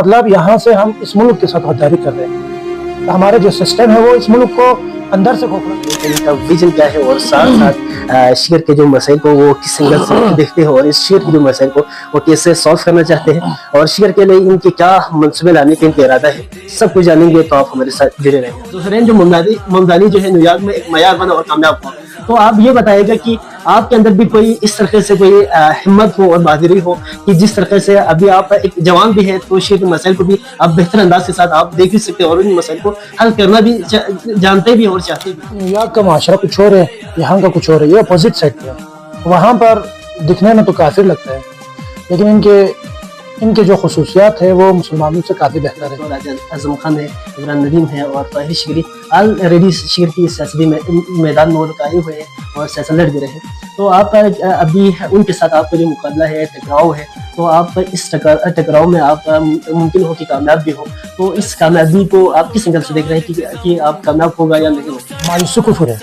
मतलब यहाँ से हम इस मुल्क के साथ गद्दारी कर रहे हैं। हमारा जो सिस्टम है वो इस मुल्क को अंदर से खोखला। इनका विजन क्या है और साथ साथ शेयर के जो मसाइल को वो किस एंगल से देखते हैं और इस शेयर के जो मसाइल को वो कैसे सॉल्व करना चाहते हैं और शेयर के लिए इनके क्या मंसूबे लाने का इनका इरादा है, सब कुछ जानेंगे। तो आप हमारे साथ जुड़े रहेंगे। ज़ुहरैन, जो ममदानी जो है न्यूयॉर्क में एक मयार बना और कामयाब हुआ, तो आप ये बताइएगा कि आपके अंदर भी कोई इस तरह से कोई हिम्मत हो और बहादुरी हो कि जिस तरह से अभी आप एक जवान भी है तो शेयर के मसाइल को भी आप बेहतर अंदाज के साथ आप देख भी सकते हैं और इन मसाइल को हल करना भी जानते भी और चाहते भी। न्यूयॉर्क का माशरा कुछ और है, यहाँ का कुछ और है, ये अपोजिट साइड पे है। वहाँ पर दिखने में तो काफिर लगता है, लेकिन इनके जो खसूसियात है वो मुसलमानों से काफ़ी बेहतर है। राजा आजम खान है, इमरान नदीम है और ताहिर शिगरी ऑलरेडी शेयर की सियासी मैदान में आए हुए हैं और सियासत लड़ भी रहे हैं। तो आप अभी उनके साथ आपका जो मुकाबला है, टकराव है, तो आप इस टकराव में आप मुमकिन हो कि कामयाब भी हो, तो इस कामयाबी को आप किस एंगल से देख रहे हैं कि आप कामयाब होगा या नहीं होगा? मायूसी कुफर है।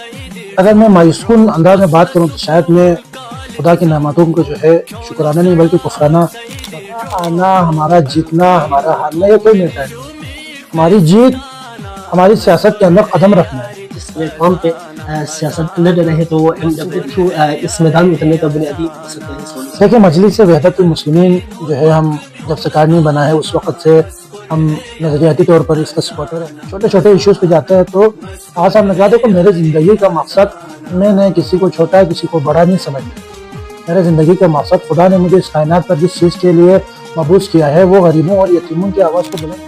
अगर मैं मायूसकुन अंदाज में बात करूँ तो शायद मैं खुदा की नेमतों को जो है शुक्राना नहीं बल्कि कुफराना आना, हमारा जीतना, हमारा हारना, ये कोई मैटर नहीं। हमारी जीत हमारी सियासत के अंदर कदम रखना है। जिस प्लेटफॉर्म पे सियासत लड़ रहे हैं तो वो थ्रू इस मैदान में उतरने का बुनियादी मकसद है। देखिए, मजलिस से वहदतुल मुस्लिमीन जो है, हम जब सरकार नहीं बना है उस वक्त से हम नजरियाती तौर पर इसका सपोर्टर है। छोटे छोटे इश्यूज पे जाते हैं तो आज हमने कहा देखो, मेरे ज़िंदगी का मकसद मैंने किसी को छोटा किसी को बड़ा नहीं समझना। मेरे ज़िंदगी का मकसद खुदा ने मुझे इस कायनात पर जिस चीज़ के लिए मबूस किया है वो गरीबों और यतीमों की आवाज़ को बुलंद की।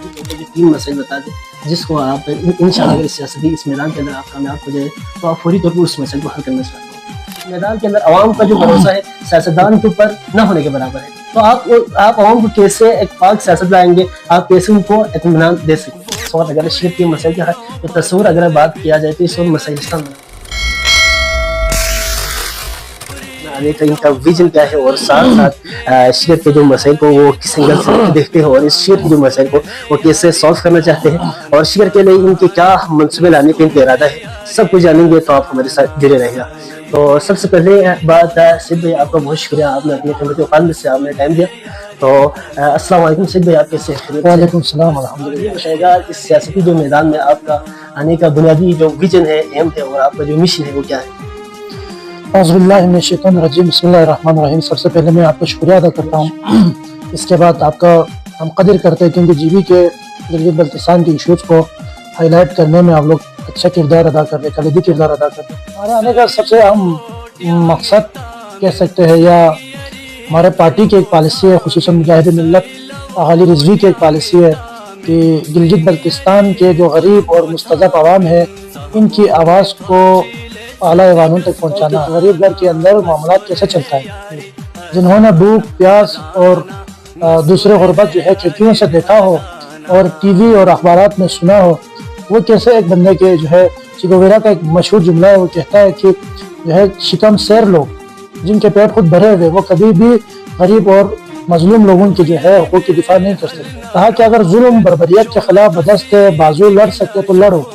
3 मसले बता दें जिसको आप इंशाअल्लाह अगर सियासती इस मैदान के अंदर आप कामयाब हो जाए तो आप फौरी तौर पर उस मसले को हल करना चाहते हैं। मैदान के अंदर आवाम का जो भरोसा है सियासतदान के ऊपर न होने के बराबर है, तो आप आवाम को कैसे एक पाक सियासत लाएंगे, आप कैसे उनको इत्मीनान दे सकते हैं? और अगर शेयर के मसले का है तो तस्वीर अगर बात किया जाए तो इस वक्त मसला आगे का इनका विजन क्या है और साथ साथ शेयर के जो मसाइल को वो किस एंगल से देखते हैं और इस शेयर के जो मसाइल को वो कैसे सॉल्व करना चाहते हैं और शेयर के लिए इनके क्या मंसूबे लाने का इनका इरादा है, सब कुछ जानेंगे। तो आप हमारे साथ जुड़े रहेगा। तो सबसे पहले बात सिद्ध भाई, आपका बहुत शुक्रिया, आपने अपने कीमती औकात में से आपने टाइम दिया। तो अस्सलाम वालेकुम सिद्ध भाई, आप कैसे हैं? वालेकुम सलाम अल्हम्दुलिल्लाह। बताइएगा इस सियासती जो मैदान में आपका आने का बुनियादी जो विजन है, एम है और आपका जो मिशन है वो क्या है? बिस्मिल्लाहिर्रहमानिर्रहीम। सबसे पहले मैं आपका शुक्रिया अदा करता हूँ। इसके बाद आपका हम कदर करते हैं क्योंकि जीबी के गिलगित बल्तिस्तान के इशूज़ को हाईलाइट करने में आप लोग अच्छा किरदार अदा कर रहे, कलीदी किरदार अदा कर रहे। हमारे आने का सबसे अहम मकसद कह सकते हैं या हमारे पार्टी की एक पॉलिसी है, खुसूसन मुजाहिद मिल्लत अली रिजवी की एक पॉलिसी है कि गिलगित बल्तिस्तान के जो गरीब और मुस्तज़अफ़ आवाम है इनकी आवाज़ को आला ऐवानों तक पहुँचाना। गरीब घर के अंदर मामला कैसे चलता है, जिन्होंने भूख प्यास और दूसरे गुर्बत जो है खिड़कियों से देखा हो और टीवी और अखबारात में सुना हो, वो कैसे एक बंदे के जो है चिगोवेरा का एक मशहूर जुमला है, वो कहता है कि जो है शिकम सैर लोग जिनके पेट खुद भरे हुए वो कभी भी गरीब और मजलूम लोगों की जो है हुकूक की दिफा नहीं कर सकते। कहा कि अगर जुल्म बर्बरियत के खिलाफ बदस्ते बाजू लड़ सकते तो लड़ो,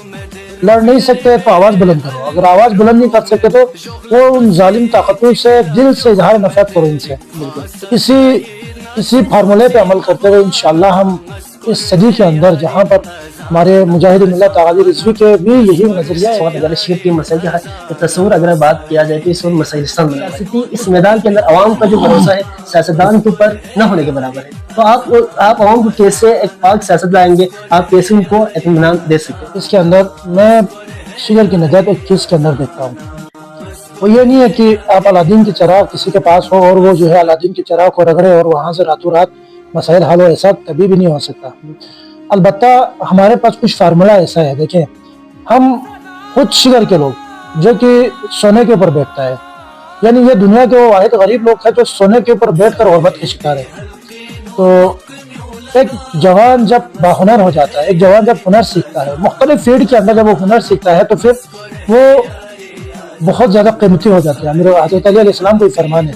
लड़ नहीं सकते तो आवाज़ बुलंद करो, अगर आवाज़ बुलंद नहीं कर सकते तो वो उन जालिम ताकतों से दिल से इजहार नफरत करो इनसे। इसी फार्मूले पे अमल करते हुए इंशाअल्लाह हम इस सदी के अंदर जहाँ पर हमारे मुजाहिद मिल्लत अली रिजवी के भी यही नजरिया है। अगर शेयर के मसले का है तो तस्वीर अगर बात किया जाए तो इस वक्त मसला इस मैदान के अंदर आवाम का जो भरोसा है सियासतदान के ऊपर न होने के बराबर है, तो आप आवाम को कैसे एक पाक सियासत लाएंगे, आप कैसे उनको इत्मीनान दे सकते हैं? इसके अंदर मैं शेयर की नजात एक चीज़ के अंदर देखता हूँ, वो ये नहीं है कि आप अलादीन की चिराग किसी के पास हो और वो जो है अलादीन की चिराग को रगड़े और वहाँ से रातों रात मसाइल हल हो, ऐसा कभी भी नहीं हो सकता। अलबत्ता हमारे पास कुछ फार्मूला ऐसा है। देखें, हम खुद शिगर के लोग जो कि सोने के ऊपर बैठता है, यानी ये दुनिया के वो वाहिद गरीब लोग हैं जो सोने के ऊपर बैठ कर गुर्बत के शिकार है। तो एक जवान जब बाहुनर हो जाता है, एक जवान जब हुनर सीखता है, मुख्तलिफ फील्ड के अंदर जब वो हुनर सीखता है तो फिर वो बहुत ज़्यादा कीमती हो जाती है। मेरे हज़रत अली अलैहिस्सलाम को फरमान है,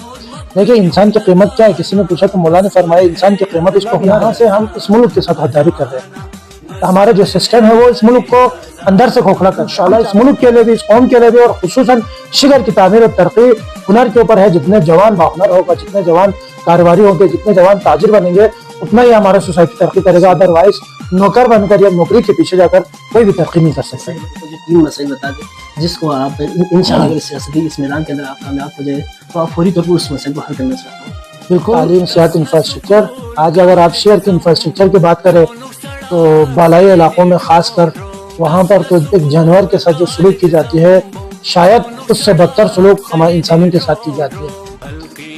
देखिए इंसान की कीमत क्या है? किसी ने पूछा तो मौला ने फरमाया इंसान की कीमत इसको। यहाँ से हम इस मुल्क के साथ गद्दारी कर रहे हैं। तो हमारा जो सिस्टम है वो इस मुल्क को अंदर से खोखला कर, इंशाअल्लाह इस मुल्क के लिए भी, इस कौम के लिए भी और खुसूसन शिगर की तामीर और तरक्की हुनर के ऊपर है। जितने जवान बाहुनर होगा, जितने जवान कारोबारी होंगे, जितने जवान ताजिर बनेंगे, उतना ही हमारा सोसाइटी तरक्की करेगा, अदरवाइज नौकर बनकर या नौकरी के पीछे जाकर कोई भी तरक्की नहीं कर सकता। तो जो 3 मसाइल बता दें जिसको आप इंशाल्लाह अगर सियासती इस मैदान के अंदर आप कामयाब हो जाए तो आप फौरी तौर पर उस मसले को हल करना चाहते हैं। बिल्कुल, तालीम, सेहत, इंफ्रास्ट्रक्चर। आज अगर आप शहर के इंफ्रास्ट्रक्चर की बात करें तो बालाई इलाकों में खासकर वहाँ पर तो एक जानवर के साथ जो सलूक की जाती है, शायद उससे बदतर सलूक हमारे इंसानों के साथ की जाती है।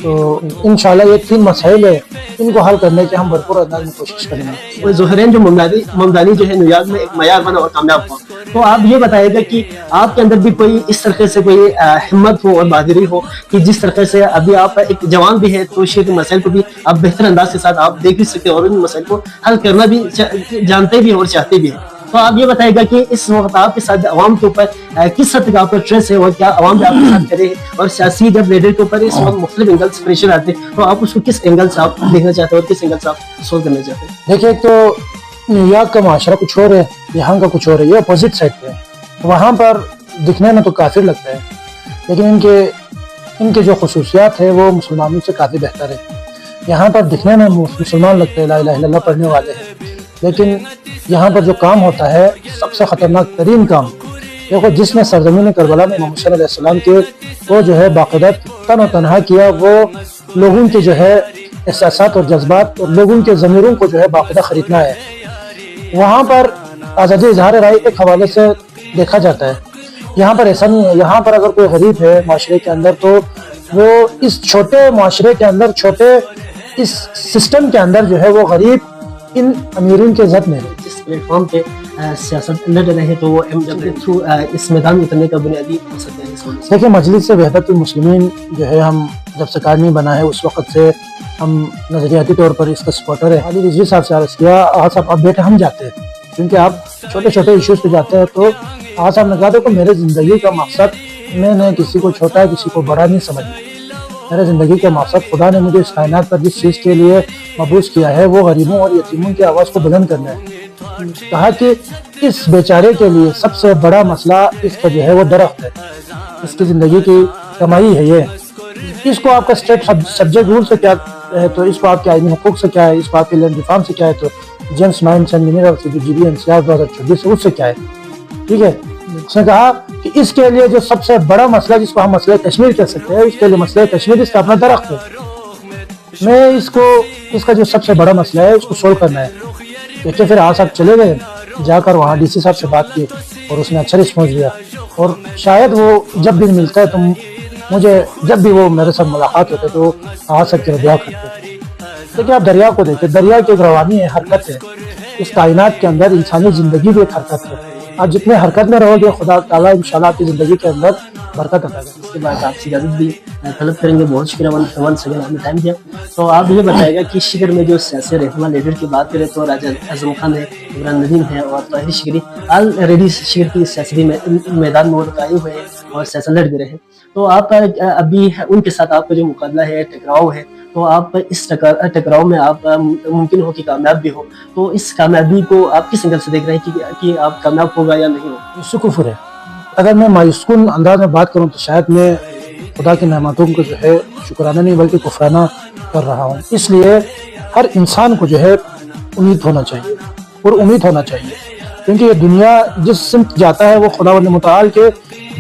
तो इंशाल्लाह ये 3 मसाइल है, इनको हल करने की हम भरपूर अंदाज में कोशिश करेंगे। वो ज़ोहरैन जो ममदानी जो है न्यूयॉर्क में एक मयार बना और कामयाब हुआ, तो आप ये बताइएगा कि आपके अंदर भी कोई इस तरह से कोई हिम्मत हो और बहादुरी हो कि जिस तरह से अभी आप एक जवान भी है तो शहर के मसाइल को भी आप बेहतर अंदाज के साथ आप देख भी सकते हैं और उन मसाइल को हल करना भी जानते भी और चाहते भी हैं। तो आप ये बताइएगा कि इस वक्त आपके साथ अवाम के ऊपर किस हद तक आपका ट्रेस है और क्या अवाम भी आपके साथ करे और सियासी जब लीडर के ऊपर इस वक्त मुख्तलिफ एंगल से प्रेशर आते हैं तो आप उसको किस एंगल से आप देखना चाहते हैं और किस एंगल से आप सोल्व करना चाहते हैं? देखिए, तो न्यूयॉर्क का माशरा कुछ और है, यहाँ का कुछ और है, ये अपोजिट साइड पे है। वहाँ पर दिखने में तो काफिर लगता है, लेकिन इनके जो खसूसियात है वो मुसलमानों से काफ़ी बेहतर है। यहाँ पर दिखने में मुसलमान लगते हैं, ला इलाहा इल्लल्लाह पढ़ने वाले हैं, लेकिन यहाँ पर जो काम होता है सबसे ख़तरनाक तरीन काम, देखो जिसने सरजमीन करबला में इमाम हुसैन अलैहिस्सलाम के वो जो है बाक़ायदा तन और तनहा किया, वो लोगों के जो है एहसासात और जज्बात और लोगों के ज़मीरों को जो है बाक़ायदा ख़रीदना है। वहाँ पर आज़ादी इज़हार राय एक हवाले से देखा जाता है, यहाँ पर ऐसा नहीं है। यहाँ पर अगर कोई गरीब है माशरे के अंदर तो वो इस छोटे माशरे के अंदर, छोटे इस सिस्टम के अंदर जो है वो गरीब इन अमीरों के ज़द में जिस प्लेटफॉर्म पे सियासत लड़ रहे तो वो एमडब्ल्यू थ्रू इस मैदान में उतरने का बुनियादी मकसद है। देखिए, मजलिस से वहदतुल मुस्लिमीन जो है हम जब से कार्मी बना है उस वक्त से हम नज़रियाती तौर पर इसका सपोर्टर है। अली रिजवी साहब से अर्ज़ किया, आज साहब अब बेटे हम जाते हैं, क्योंकि आप छोटे छोटे इश्यूज़ पे जाते हैं। तो आज साहब ने कहा देखो मेरे ज़िंदगी का मकसद, मैंने किसी को छोटा किसी को बड़ा नहीं समझा, मेरे ज़िंदगी का मकसद खुदा ने मुझे इस कायनात पर जिस चीज़ के लिए मबूस किया है वो गरीबों और यतीमों की आवाज़ को बुलंद करना है। कहा कि इस बेचारे के लिए सबसे बड़ा मसला इसका जो है वो दरख्त है, इसकी ज़िंदगी की कमाई है ये। इसको आपका स्टेट सब्जेक्ट रूल से क्या है, तो इसको आपके आईनी हुकूक से क्या है, इसको आपके लैंड रिफॉर्म से क्या है, तो जेम्स माइनसन मिनरल से GB NCR 2024 से उससे क्या है, ठीक है। उसने कहा कि इसके लिए जो सबसे बड़ा मसला जिसको हम मसला कश्मीर कह सकते हैं, इसके लिए मसला कश्मीर इसका अपना दरख्त है। मैं इसका जो सबसे बड़ा मसला है उसको सोल्व करना है। देखिए, फिर आज साहब चले गए, जाकर वहाँ DC साहब से बात की और उसने अच्छा रिस्पॉन्स दिया। और शायद वो जब भी मिलता है तो मुझे जब भी वो मेरे साथ मुलाकात होते तो आज साहब की दुआ करते। देखिए, आप दरिया को देखिए, दरिया की एक रवानी है, हरकत है। इस कायनात के अंदर इंसानी ज़िंदगी भी एक हरकत है। आप जितने हरकत में रहोगे खुदा ताला इंशाल्लाह आपकी ज़िंदगी के अंदर बरकत अता करेगा। इसके बाद आपसे इजाज़त भी तलब करेंगे। बहुत शुक्रिया वन सेकंड आपने टाइम दिया। तो आप ये बताएगा कि शिगर में जो सियासी रहनुमा लीडर की बात करें तो राजा आज़म खान है, इमरान नदीम है और ताहिर शिगरी ऑलरेडी शिगर की सियासी मैदान में वो आए हुए हैं और सियासत लड़ भी रहे। तो आप अभी उनके साथ आपका जो मुकाबला है, टकराव है, तो आप इस टकराव में आप मुमकिन हो कि कामयाब भी हो, तो इस कामयाबी को आप किस एंगल से देख रहे हैं कि आप कामयाब होगा या नहीं होगा? इससे कुफ्र है। अगर मैं मायूसकुन अंदाज में बात करूं तो शायद मैं खुदा की नेमतों को जो है शुक्राना नहीं बल्कि कुफराना कर रहा हूं। इसलिए हर इंसान को जो है उम्मीद होना चाहिए और उम्मीद होना चाहिए, क्योंकि ये दुनिया जिस सिमत जाता है वो खुदावंद मुतआल के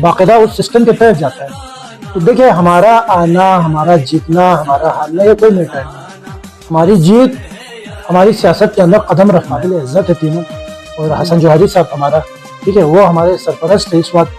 बाकायदा उस सिस्टम के तहत जाता है। तो देखिए, हमारा आना, हमारा जीतना, हमारा हारना ये कोई मैटर नहीं। हमारी जीत हमारी सियासत के अंदर कदम रखना के लिए इज्जत है तीनों। और हसन जौहरी साहब हमारा, ठीक है, वो हमारे सरपरस्त थे इस वक्त।